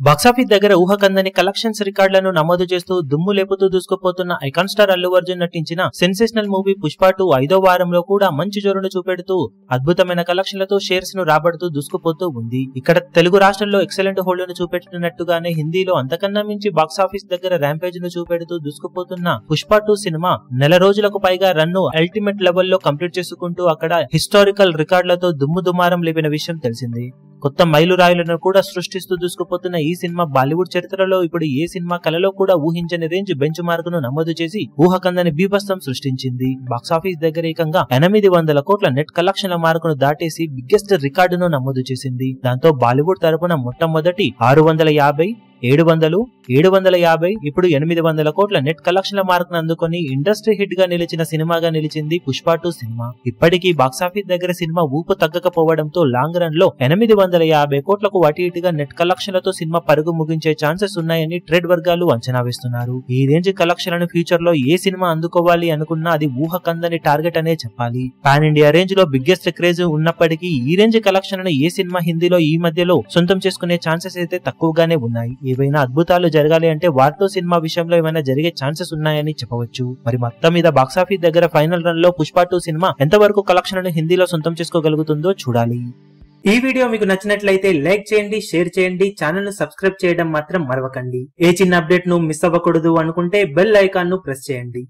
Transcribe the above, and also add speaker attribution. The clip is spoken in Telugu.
Speaker 1: బాక్సాఫీస్ దగ్గర ఊహకందని కలెక్షన్స్ రికార్డులను నమోదు చేస్తూ దుమ్ము లేపుతూ దూసుకుపోతున్న ఐకాన్ స్టార్ అల్లు అర్జున్ నటించిన సెన్సేషనల్ మూవీ పుష్ప 2 ఐదో వారంలో కూడా మంచి జోరును చూపెడుతూ అద్భుతమైన కలెక్షన్లతో షేర్స్ ను రాబడుతూ దూసుకుపోతూ ఉంది. ఇక్కడ తెలుగు రాష్ట్రాల్లో ఎక్సలెంట్ హోల్డ్ ను చూపెట్టినట్టుగానే హిందీలో అంతకన్నా మించి బాక్సాఫీస్ దగ్గర ర్యాంపేజ్ ను చూపెడుతూ దూసుకుపోతున్న పుష్ప 2 సినిమా నెల రోజులకు పైగా రన్ను అల్టిమేట్ లెవెల్లో కంప్లీట్ చేసుకుంటూ అక్కడ హిస్టారికల్ రికార్డులతో దుమ్ము దుమారం లేపిన విషయం తెలిసింది. కొత్త మైలురాయిలను కూడా సృష్టిస్తూ దూసుకుపోతున్న ఈ సినిమా బాలీవుడ్ చరిత్రలో ఇప్పుడు ఏ సినిమా కలలో కూడా ఊహించని రేంజ్ బెంచ్ మార్క్ ను నమోదు చేసి ఊహకందని బీభత్సం సృష్టించింది. బాక్సాఫీస్ దగ్గర ఏకంగా 800 కోట్ల నెట్ కలెక్షన్ల మార్కును దాటేసి బిగ్గెస్ట్ రికార్డును నమోదు చేసింది. దాంతో బాలీవుడ్ తరపున మొట్టమొదటి 650, 700, 750 ఇప్పుడు 800 కోట్ల నెట్ కలెక్షన్ల మార్క్ ను అందుకొని ఇండస్ట్రీ హిట్ గా నిలిచిన సినిమాగా నిలిచింది పుష్ప 2 సినిమా. ఇప్పటికీ బాక్సాఫీస్ దగ్గర సినిమా ఊపు తగ్గకపోవడంతో లాంగ్ రన్ లో 850 కోట్లకు అటు ఇటుగా నెట్ కలెక్షన్లతో సినిమా పరుగు ముగించే ఛాన్సెస్ ఉన్నాయని ట్రేడ్ వర్గాలు అంచనా వేస్తున్నారు. ఈ రేంజ్ కలెక్షన్లను ఫ్యూచర్ లో ఏ సినిమా అందుకోవాలి అనుకున్నా అది ఊహకందని టార్గెట్ అనే చెప్పాలి. పాన్ ఇండియా రేంజ్ లో బిగ్గెస్ట్ క్రేజ్ ఉన్నప్పటికీ ఈ రేంజ్ కలెక్షన్లను ఏ సినిమా హిందీలో ఈ మధ్యలో సొంతం చేసుకునే ఛాన్సెస్ అయితే తక్కువగానే ఉన్నాయి. ఏవైనా అద్భుతాలు జరగాలి అంటే వార్తో సినిమా విషయంలో ఏమైనా జరిగే ఛాన్సెస్ ఉన్నాయని చెప్పవచ్చు. మరి మొత్తం మీద బాక్సాఫీస్ దగ్గర ఫైనల్ రన్ లో పుష్ప 2 సినిమా ఎంతవరకు కలెక్షన్లను హిందీలో సొంతం చేసుకోగలుగుతుందో చూడాలి. ఈ వీడియో మీకు నచ్చినట్లయితే లైక్ చేయండి, షేర్ చేయండి, ఛానల్ ను సబ్స్క్రైబ్ చేయడం మాత్రం మరవకండి. ఏ చిన్న అప్డేట్ ను మిస్ అవ్వకూడదు అనుకుంటే బెల్ ఐకాన్ ను ప్రెస్ చేయండి.